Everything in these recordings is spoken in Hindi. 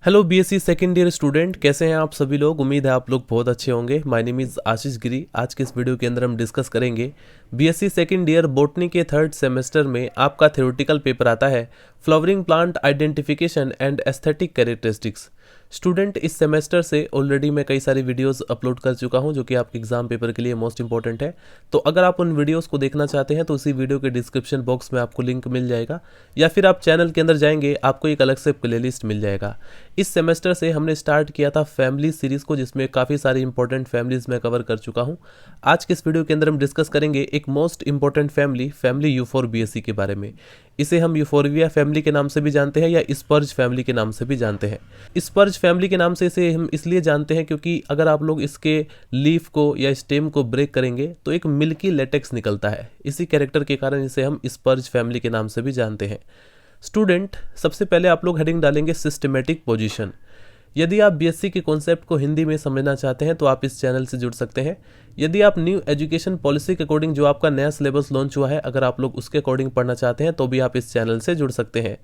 Hello BSc second year student, कैसे हैं आप सभी लोग। उम्मीद है आप लोग बहुत अच्छे होंगे। माय नेम इज़ आशीष गिरी। आज के इस वीडियो के अंदर हम डिस्कस करेंगे बीएससी सेकेंड ईयर बॉटनी के थर्ड सेमेस्टर में आपका थ्योरेटिकल पेपर आता है flowering plant identification and aesthetic characteristics. Student, इस सेमेस्टर से ऑलरेडी मैं कई सारी वीडियोस अपलोड कर चुका हूं जो कि आपके एग्जाम पेपर के लिए मोस्ट इंपॉर्टेंट है। तो अगर आप उन वीडियोस को देखना चाहते हैं तो उसी वीडियो के डिस्क्रिप्शन बॉक्स में आपको लिंक मिल जाएगा, या फिर आप चैनल के अंदर जाएंगे आपको एक अलग से प्लेलिस्ट मिल जाएगा। इस सेमेस्टर से हमने स्टार्ट किया था फैमिली सीरीज़ को, जिसमें काफ़ी सारी इंपॉर्टेंट फैमिलीज़ मैं कवर कर चुका हूँ। आज के इस वीडियो के अंदर हम डिस्कस करेंगे एक मोस्ट इंपॉर्टेंट फैमिली यूफोरबिएसी के बारे में। इसे हम यूफोरबिया फैमिली के नाम से भी जानते हैं या स्पर्ज फैमिली के नाम से भी जानते हैं। स्पर्ज फैमिली के नाम से इसे हम इसलिए जानते हैं क्योंकि अगर आप लोग इसके लीफ को या स्टेम को ब्रेक करेंगे तो एक मिल्की लेटेक्स निकलता है। इसी कैरेक्टर के कारण इसे हम स्पर्ज फैमिली के नाम से भी जानते हैं। स्टूडेंट, सबसे पहले आप लोग हेडिंग डालेंगे सिस्टमेटिक पोजीशन। यदि आप बीएससी के कॉन्सेप्ट को हिंदी में समझना चाहते हैं तो आप इस चैनल से जुड़ सकते हैं। यदि आप न्यू एजुकेशन पॉलिसी के अकॉर्डिंग जो आपका नया सिलेबस लॉन्च हुआ है, अगर आप लोग उसके अकॉर्डिंग पढ़ना चाहते हैं तो भी आप इस चैनल से जुड़ सकते हैं।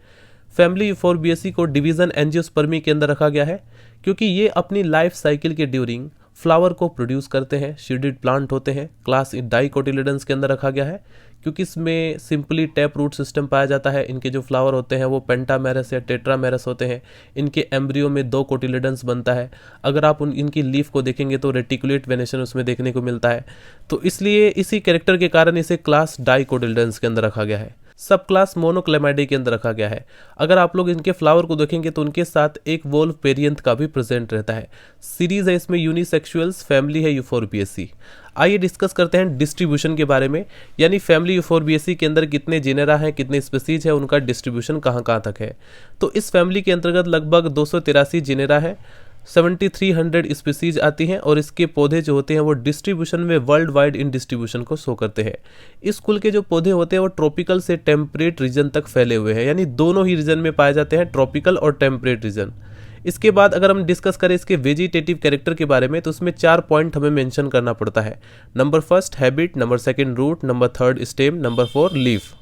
फैमिली फॉर बीएससी को डिवीजन एंजियोस्पर्मी के अंदर रखा गया है क्योंकि ये अपनी लाइफ साइकिल के ड्यूरिंग फ्लावर को प्रोड्यूस करते हैं, शीडेड प्लांट होते हैं। क्लास डाइकोटिलेडन्स के अंदर रखा गया है क्योंकि इसमें सिंपली टैप रूट सिस्टम पाया जाता है। इनके जो फ्लावर होते हैं वो पेंटामेरस या टेट्रामेरस होते हैं। इनके एम्ब्रियो में 2 कोटिलेडन्स बनता है। अगर आप इनकी लीफ को देखेंगे तो रेटिकुलेट वेनेशन उसमें देखने को मिलता है। तो इसलिए इसी कैरेक्टर के कारण इसे क्लास डाइकोटिलेडन्स के अंदर रखा गया है। सब क्लास मोनोक्लेमाइडे के अंदर रखा गया है। अगर आप लोग इनके फ्लावर को देखेंगे तो उनके साथ एक वोल्व पेरियंथ का भी प्रेजेंट रहता है। सीरीज है इसमें यूनिसेक्सुअल्स, फैमिली है यूफोरबिएसी। आइए डिस्कस करते हैं डिस्ट्रीब्यूशन के बारे में, यानी फैमिली यूफोरबिएसी के अंदर कितने जेनेरा हैं, कितने स्पीसीज है, उनका डिस्ट्रीब्यूशन कहाँ कहाँ तक है। तो इस फैमिली के अंतर्गत लगभग 283 जेनेरा है, 7300 स्पीसीज आती हैं और इसके पौधे जो होते हैं वो डिस्ट्रीब्यूशन में वर्ल्ड वाइड इन डिस्ट्रीब्यूशन को शो करते हैं। इस कुल के जो पौधे होते हैं वो ट्रॉपिकल से टेम्परेट रीजन तक फैले हुए हैं, यानी दोनों ही रीजन में पाए जाते हैं, ट्रॉपिकल और टेम्परेट रीजन। इसके बाद अगर हम डिस्कस करें इसके वेजिटेटिव कैरेक्टर के बारे में तो उसमें 4 पॉइंट हमें मेंशन करना पड़ता है। Number 1 habit, number 2 root, number 3 stem, number 4 leaf.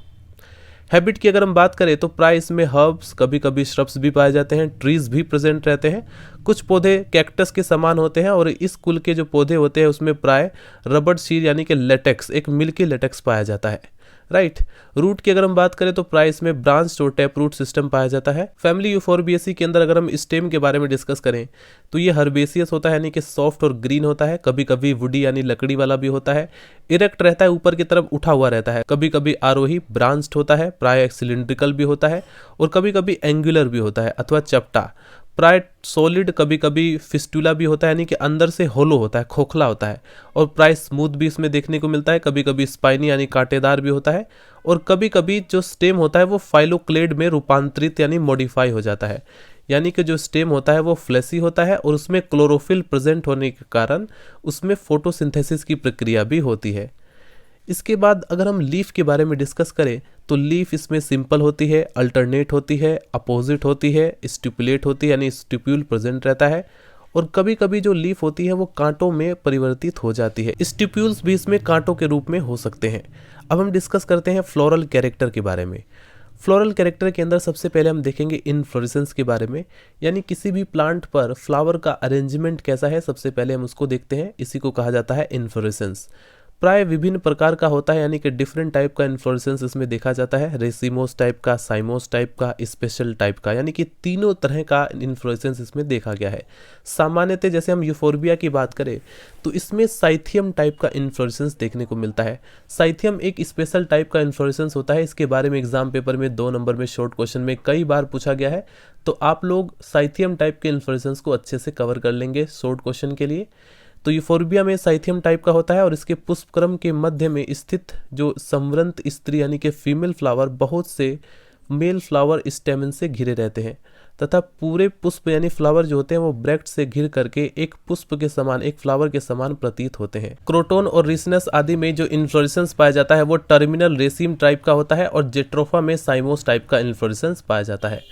Habit की अगर हम बात करें तो प्राय इसमें हर्ब्स, कभी कभी श्रब्स भी पाए जाते हैं, ट्रीज भी प्रेजेंट रहते हैं। कुछ पौधे कैक्टस के समान होते हैं और इस कुल के जो पौधे होते हैं उसमें प्राय रबड़ शीर यानी कि लेटेक्स, एक मिल्की लेटेक्स पाया जाता है। राइट। रूट की अगर हम बात करें तो प्राय इसमें ब्रांच और टैप रूट सिस्टम पाया जाता है। फैमिली यूफोरबिएसी के अंदर अगर हम स्टेम के बारे में डिस्कस करें तो ये हर्बेसियस होता है, यानी कि सॉफ्ट और ग्रीन होता है। कभी कभी वुडी यानी लकड़ी वाला भी होता है। इरेक्ट रहता है, ऊपर की तरफ उठा हुआ रहता है। कभी कभी आरोही ब्रांच्ड होता है, प्राय सिलिंड्रिकल भी होता है और कभी कभी एंगुलर भी होता है अथवा चपटा। प्राय सॉलिड, कभी कभी फिस्टुला भी होता है, यानी कि अंदर से होलो होता है, खोखला होता है। और प्राय स्मूथ भी इसमें देखने को मिलता है। कभी कभी स्पाइनी यानी कांटेदार भी होता है और कभी कभी जो स्टेम होता है वो फाइलोक्लेड में रूपांतरित यानी मॉडिफाई हो जाता है, यानी कि जो स्टेम होता है वो फ्लैसी होता है और उसमें क्लोरोफिल प्रेजेंट होने के कारण उसमें फोटोसिंथेसिस की प्रक्रिया भी होती है। इसके बाद अगर हम लीफ के बारे में डिस्कस करें तो लीफ इसमें सिंपल होती है, अल्टरनेट होती है, अपोजिट होती है, स्टिपुलेट होती है यानी स्टिप्यूल प्रेजेंट रहता है और कभी कभी जो लीफ होती है वो कांटों में परिवर्तित हो जाती है। स्टिप्यूल्स भी इसमें कांटों के रूप में हो सकते हैं। अब हम डिस्कस करते हैं फ्लोरल कैरेक्टर के बारे में। फ्लोरल कैरेक्टर के अंदर सबसे पहले हम देखेंगे इनफ्लोरेसेंस के बारे में, यानी किसी भी प्लांट पर फ्लावर का अरेंजमेंट कैसा है, सबसे पहले हम उसको देखते हैं। इसी को कहा जाता है इनफ्लोरेसेंस। प्राय विभिन्न प्रकार का होता है, यानी कि डिफरेंट टाइप का इन्फ्लोरेसेंस इसमें देखा जाता है। रेसिमोस टाइप का, साइमोस टाइप का, स्पेशल टाइप का, यानी कि तीनों तरह का इन्फ्लोरेसेंस इसमें देखा गया है। सामान्यतः जैसे हम यूफोरबिया की बात करें तो इसमें साइथियम टाइप का इन्फ्लोरेसेंस देखने को मिलता है। साइथियम एक स्पेशल टाइप का इन्फ्लोरेसेंस होता है। इसके बारे में एग्जाम पेपर में 2 नंबर में शॉर्ट क्वेश्चन में कई बार पूछा गया है, तो आप लोग साइथियम टाइप के इन्फ्लोरेसेंस को अच्छे से कवर कर लेंगे शॉर्ट क्वेश्चन के लिए। तो यूफोरबिया में साइथियम टाइप का होता है और इसके पुष्पक्रम के मध्य में स्थित जो संवृंत स्त्री यानी कि फीमेल फ्लावर बहुत से मेल फ्लावर स्टेमन से घिरे रहते हैं तथा पूरे पुष्प यानी फ्लावर जो होते हैं वो ब्रैक्ट से घिर करके एक पुष्प के समान, एक फ्लावर के समान प्रतीत होते हैं। क्रोटोन और रिसनस आदि में जो इन्फ्लोरेसेंस पाया जाता है वो टर्मिनल रेसिम टाइप का होता है और जेट्रोफा में साइमोस टाइप का इन्फ्लोरेसेंस पाया जाता है।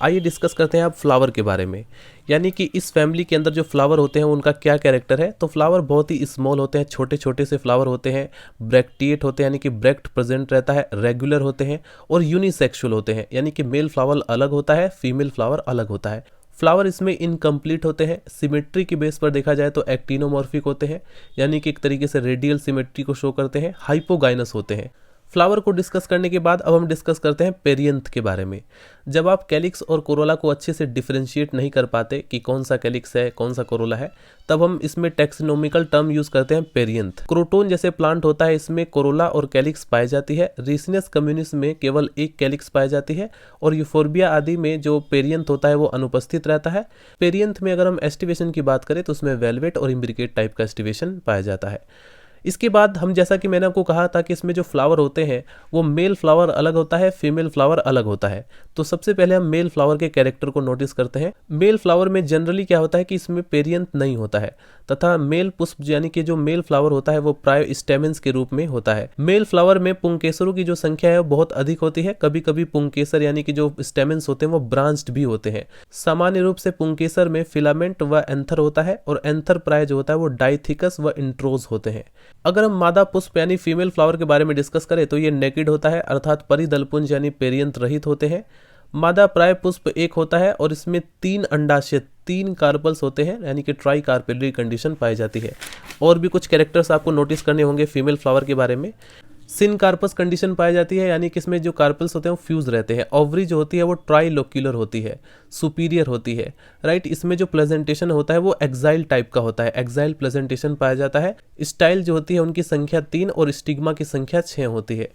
आइए डिस्कस करते हैं अब फ्लावर के बारे में, यानी कि इस फैमिली के अंदर जो फ्लावर होते हैं उनका क्या कैरेक्टर है। तो फ्लावर बहुत ही स्मॉल होते हैं, छोटे छोटे से फ्लावर होते हैं, ब्रैक्टिएट होते हैं यानी कि ब्रैक्ट प्रेजेंट रहता है, रेगुलर होते हैं और यूनिसेक्सुअल होते हैं, यानी कि मेल फ्लावर अलग होता है, फीमेल फ्लावर अलग होता है। फ्लावर इसमें इनकम्प्लीट होते हैं। सिमेट्री की बेस पर देखा जाए तो एक्टिनोमॉर्फिक होते हैं, यानी कि एक तरीके से रेडियल सिमेट्री को शो करते हैं। हाइपोगाइनस होते हैं। फ्लावर को डिस्कस करने के बाद अब हम डिस्कस करते हैं पेरियंथ के बारे में। जब आप कैलिक्स और कोरोला को अच्छे से डिफरेंशिएट नहीं कर पाते कि कौन सा कैलिक्स है कौन सा कोरोला है, तब हम इसमें टैक्सोनॉमिकल टर्म यूज करते हैं पेरियंथ। क्रोटोन जैसे प्लांट होता है, इसमें कोरोला और कैलिक्स पाई जाती है। रिसिनस कम्युनिस में केवल एक कैलिक्स पाई जाती है और यूफोर्बिया आदि में जो पेरियंथ होता है वो अनुपस्थित रहता है। पेरियंथ में अगर हम एस्टिवेशन की बात करें तो उसमें वेलवेट और इम्ब्रिकेट टाइप का एस्टिवेशन पाया जाता है। इसके बाद हम, जैसा कि मैंने आपको कहा था कि इसमें जो फ्लावर होते हैं वो मेल फ्लावर अलग होता है, फीमेल फ्लावर अलग होता है। तो सबसे पहले हम मेल फ्लावर के कैरेक्टर को नोटिस करते हैं। मेल फ्लावर में जनरली क्या होता है कि इसमें पेरियंथ नहीं होता है, तथा मेल पुष्प यानी कि जो मेल फ्लावर होता है वो प्राय स्टेमेंस के रूप में होता है। मेल फ्लावर में पुंकेसरों की जो संख्या है वो बहुत अधिक होती है। कभी कभी पुंकेसर यानी कि जो स्टेमेंस होते हैं वो ब्रांच्ड भी होते हैं। सामान्य रूप से पुंकेसर में फिलामेंट व एंथर होता है और एंथर प्राय जो होता है वो डाइथिकस व इंट्रोज होते हैं। अगर हम मादा पुष्प यानी फीमेल फ्लावर के बारे में डिस्कस करें तो ये नेकेड होता है, अर्थात परिदलपुंज यानी पेरियंथ रहित होते हैं। मादा प्राय पुष्प एक होता है और इसमें 3 अंडाशय 3 कार्पल्स होते हैं, यानी कि ट्राई कार्पेलरी कंडीशन पाई जाती है। और भी कुछ कैरेक्टर्स आपको नोटिस करने होंगे फीमेल फ्लावर के बारे में। सिन कार्पस कंडीशन पाई जाती है, यानी कि इसमें जो कार्पल्स होते हैं वो फ्यूज रहते हैं। ओवरी जो होती है वो ट्राइलोक्यूलर होती है, सुपीरियर होती है, राइट। इसमें जो प्रेजेंटेशन होता है वो एक्साइल टाइप का होता है, एक्साइल प्रेजेंटेशन पाया जाता है। स्टाइल जो होती है उनकी संख्या 3 और स्टिग्मा की संख्या 6 होती है।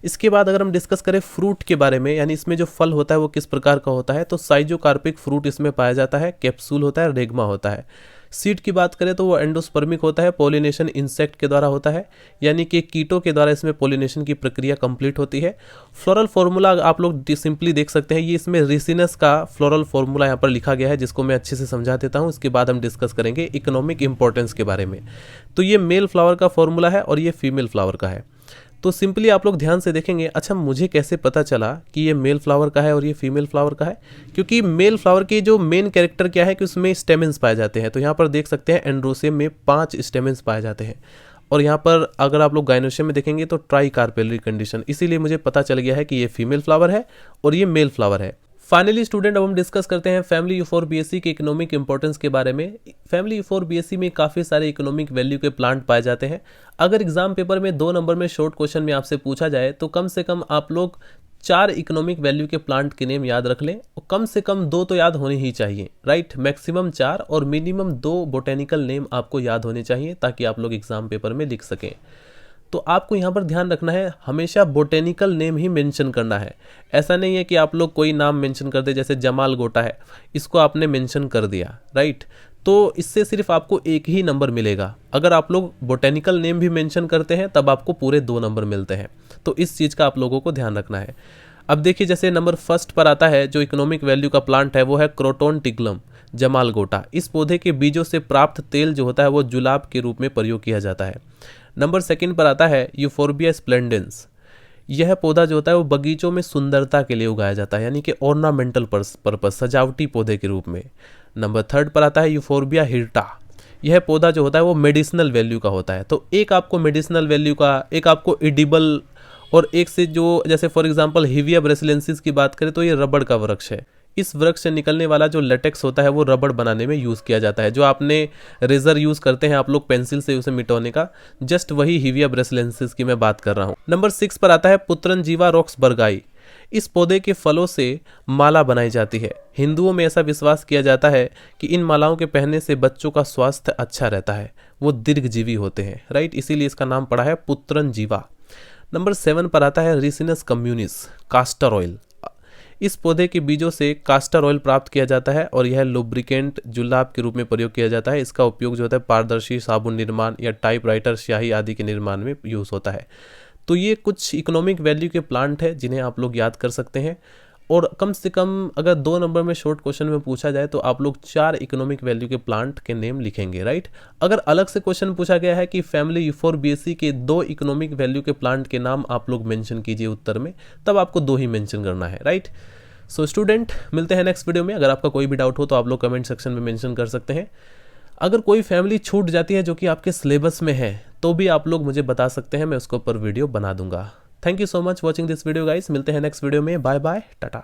इसके बाद अगर हम डिस्कस करें फ्रूट के बारे में, यानी इसमें जो फल होता है वो किस प्रकार का होता है, तो साइजोकार्पिक फ्रूट इसमें पाया जाता है, कैप्सूल होता है, रेगमा होता है। सीड की बात करें तो वो एंडोस्पर्मिक होता है, पोलिनेशन इंसेक्ट के द्वारा होता है, यानी कि कीटों के द्वारा इसमें पोलिनेशन की प्रक्रिया कंप्लीट होती है। फ्लोरल फॉर्मूला आप लोग सिंपली देख सकते हैं, ये इसमें रिसिनस का फ्लोरल फॉर्मूला यहाँ पर लिखा गया है, जिसको मैं अच्छे से समझा देता हूँ। इसके बाद हम डिस्कस करेंगे इकोनॉमिक इंपॉर्टेंस के बारे में। तो ये मेल फ्लावर का फॉर्मूला है और ये फीमेल फ्लावर का है। तो सिंपली आप लोग ध्यान से देखेंगे, अच्छा मुझे कैसे पता चला कि ये मेल फ्लावर का है और ये फीमेल फ्लावर का है, क्योंकि मेल फ्लावर के जो मेन कैरेक्टर क्या है कि उसमें स्टेमेंस पाए जाते हैं। तो यहाँ पर देख सकते हैं एंड्रोसियम में 5 स्टेमेंस पाए जाते हैं और यहाँ पर अगर आप लोग गाइनोसियम में देखेंगे तो ट्राई कार्पेलरी कंडीशन। इसीलिए मुझे पता चल गया है कि ये फीमेल फ्लावर है और ये मेल फ्लावर है। फाइनली स्टूडेंट, अब हम डिस्कस करते हैं फैमिली यूफोरबिएसी के इकोनॉमिक इंपॉर्टेंस के बारे में। फैमिली यूफोरबिएसी में काफ़ी सारे इकोनॉमिक वैल्यू के प्लांट पाए जाते हैं। अगर एग्जाम पेपर में 2 नंबर में शॉर्ट क्वेश्चन में आपसे पूछा जाए तो कम से कम आप लोग 4 इकोनॉमिक वैल्यू के प्लांट के नेम याद रख लें और कम से कम 2 तो याद होने ही चाहिए, राइट। मैक्सिमम 4 और मिनिमम 2 बोटेनिकल नेम आपको याद होने चाहिए ताकि आप लोग एग्जाम पेपर में लिख सकें। तो आपको यहाँ पर ध्यान रखना है, हमेशा बोटेनिकल नेम ही मेंशन करना है। ऐसा नहीं है कि आप लोग कोई नाम मेंशन कर दे, जैसे जमाल गोटा है, इसको आपने मेंशन कर दिया, राइट, तो इससे सिर्फ आपको 1 ही नंबर मिलेगा। अगर आप लोग बोटेनिकल नेम भी मेंशन करते हैं तब आपको पूरे 2 नंबर मिलते हैं। तो इस चीज़ का आप लोगों को ध्यान रखना है। अब देखिए, जैसे नंबर 1 पर आता है जो इकोनॉमिक वैल्यू का प्लांट है वो है क्रोटोन टिग्लम जमाल गोटा। इस पौधे के बीजों से प्राप्त तेल जो होता है वो जुलाब के रूप में प्रयोग किया जाता है। नंबर 2 पर आता है यूफोर्बिया स्प्लेंडेंस। यह पौधा जो होता है वो बगीचों में सुंदरता के लिए उगाया जाता है, यानी कि ऑर्नामेंटल पर्पस, सजावटी पौधे के रूप में। नंबर 3 पर आता है यूफोर्बिया हिर्टा। यह पौधा जो होता है वो मेडिसिनल वैल्यू का होता है। तो एक आपको मेडिसिनल वैल्यू का, एक आपको एडिबल, और एक से जो, जैसे फॉर एग्जांपल हिविया ब्रेसिलेंसिस की बात करें तो ये रबड़ का वृक्ष है। इस वृक्ष से निकलने वाला जो लेटेक्स होता है वो रबड़ बनाने में यूज़ किया जाता है। जो आपने रेजर यूज़ करते हैं आप लोग पेंसिल से उसे मिटाने का, जस्ट वही हिविया ब्रेसिलेंसिस की मैं बात कर रहा हूँ। नंबर 6 पर आता है पुत्रनजीवा रॉक्सबर्गाई। इस पौधे के फलों से माला बनाई जाती है। हिंदुओं में ऐसा विश्वास किया जाता है कि इन मालाओं के पहनने से बच्चों का स्वास्थ्य अच्छा रहता है, वो दीर्घजीवी होते हैं, राइट, इसीलिए इसका नाम पड़ा है पुत्रनजीवा। नंबर 7 पर आता है रिसिनस कम्युनिस, कास्टर ऑयल। इस पौधे के बीजों से कास्टर ऑयल प्राप्त किया जाता है और यह लुब्रिकेंट जुलाब के रूप में प्रयोग किया जाता है। इसका उपयोग जो होता है पारदर्शी साबुन निर्माण या टाइपराइटर स्याही आदि के निर्माण में यूज़ होता है। तो ये कुछ इकोनॉमिक वैल्यू के प्लांट है जिन्हें आप लोग याद कर सकते हैं। और कम से कम अगर 2 नंबर में शॉर्ट क्वेश्चन में पूछा जाए तो आप लोग 4 इकोनॉमिक वैल्यू के प्लांट के नेम लिखेंगे, राइट। अगर अलग से क्वेश्चन पूछा गया है कि फैमिली यूफोरबिएसी के 2 इकोनॉमिक वैल्यू के प्लांट के नाम आप लोग मेंशन कीजिए उत्तर में, तब आपको 2 ही मेंशन करना है, राइट। सो स्टूडेंट, मिलते हैं नेक्स्ट वीडियो में। अगर आपका कोई भी डाउट हो तो आप लोग कमेंट सेक्शन में मेंशन कर सकते हैं। अगर कोई फैमिली छूट जाती है जो कि आपके सिलेबस में है तो भी आप लोग मुझे बता सकते हैं, मैं उसके ऊपर वीडियो बना दूंगा। Thank you so much watching this video guys. मिलते हैं नेक्स्ट वीडियो में। Bye bye, Tata.